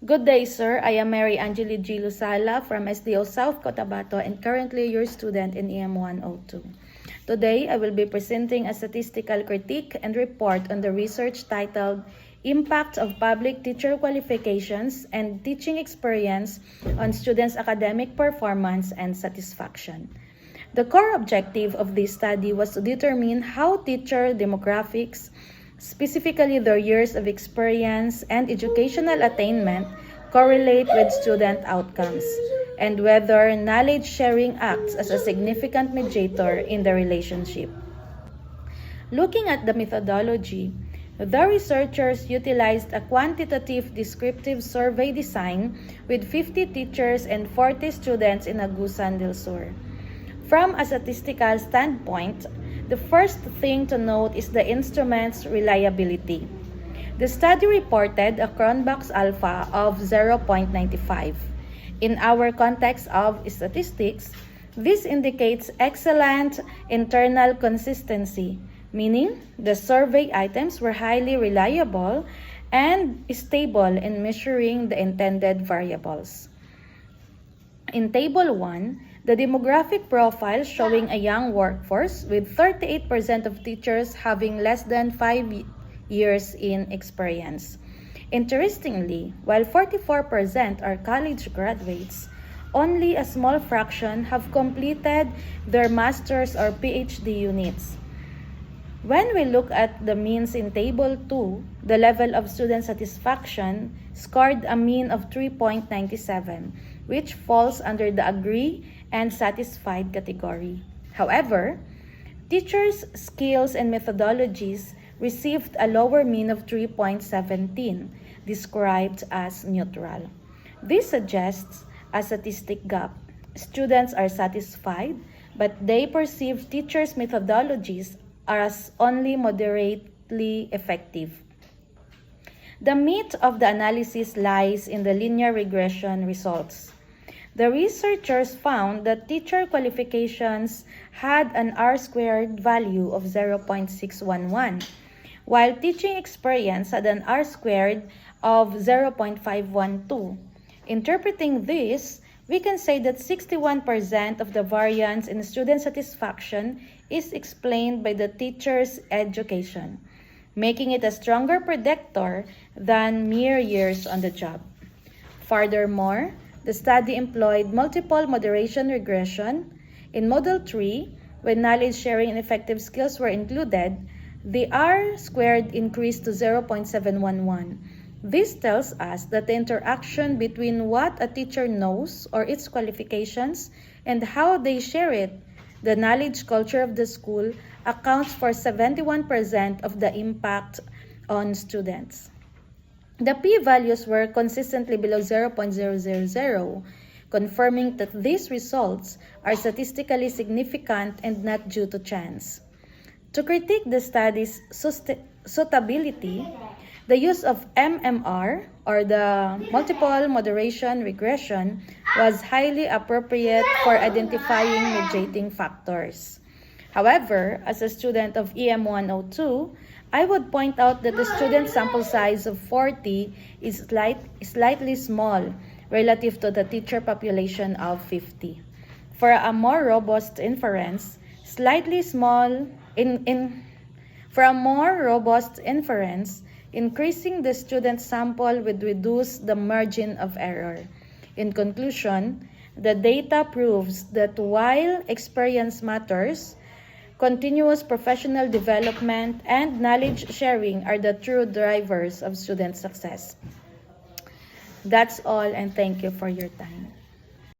Good day, sir. I am Mary Angeli G. Lusala from SDO South Cotabato and currently your student in EM 102. Today, I will be presenting a statistical critique and report on the research titled Impact of Public Teacher Qualifications and Teaching Experience on Students' Academic Performance and Satisfaction. The core objective of this study was to determine how teacher demographics, specifically their years of experience and educational attainment, correlate with student outcomes, and whether knowledge sharing acts as a significant mediator in the relationship. Looking at the methodology, the researchers utilized a quantitative descriptive survey design with 50 teachers and 40 students in Agusan del Sur. From a statistical standpoint, the first thing to note is the instrument's reliability. The study reported a Cronbach's alpha of 0.95. In our context of statistics, this indicates excellent internal consistency, meaning the survey items were highly reliable and stable in measuring the intended variables. In Table 1, the demographic profile showing a young workforce with 38% of teachers having less than 5 years in experience. Interestingly, while 44% are college graduates, only a small fraction have completed their master's or PhD units. When we look at the means in Table 2, the level of student satisfaction scored a mean of 3.97, which falls under the agree and satisfied category. However, teachers' skills and methodologies received a lower mean of 3.17, described as neutral. This suggests a statistic gap. Students are satisfied, but they perceive teachers' methodologies as only moderately effective. The meat of the analysis lies in the linear regression results. The researchers found that teacher qualifications had an R-squared value of 0.611, while teaching experience had an R-squared of 0.512. Interpreting this, we can say that 61% of the variance in student satisfaction is explained by the teacher's education, making it a stronger predictor than mere years on the job. Furthermore, the study employed multiple moderation regression. In Model 3, when knowledge sharing and effective skills were included, the R-squared increased to 0.711. This tells us that the interaction between what a teacher knows or its qualifications and how they share it, the knowledge culture of the school, accounts for 71% of the impact on students. The p-values were consistently below 0.000, confirming that these results are statistically significant and not due to chance. To critique the study's suitability, the use of MMR, or the multiple moderation regression, was highly appropriate for identifying mediating factors. However, as a student of EM 102, I would point out that the student sample size of 40 is slightly small relative to the teacher population of 50. For a more robust inference, increasing the student sample would reduce the margin of error. In conclusion, the data proves that while experience matters, continuous professional development and knowledge sharing are the true drivers of student success. That's all, and thank you for your time.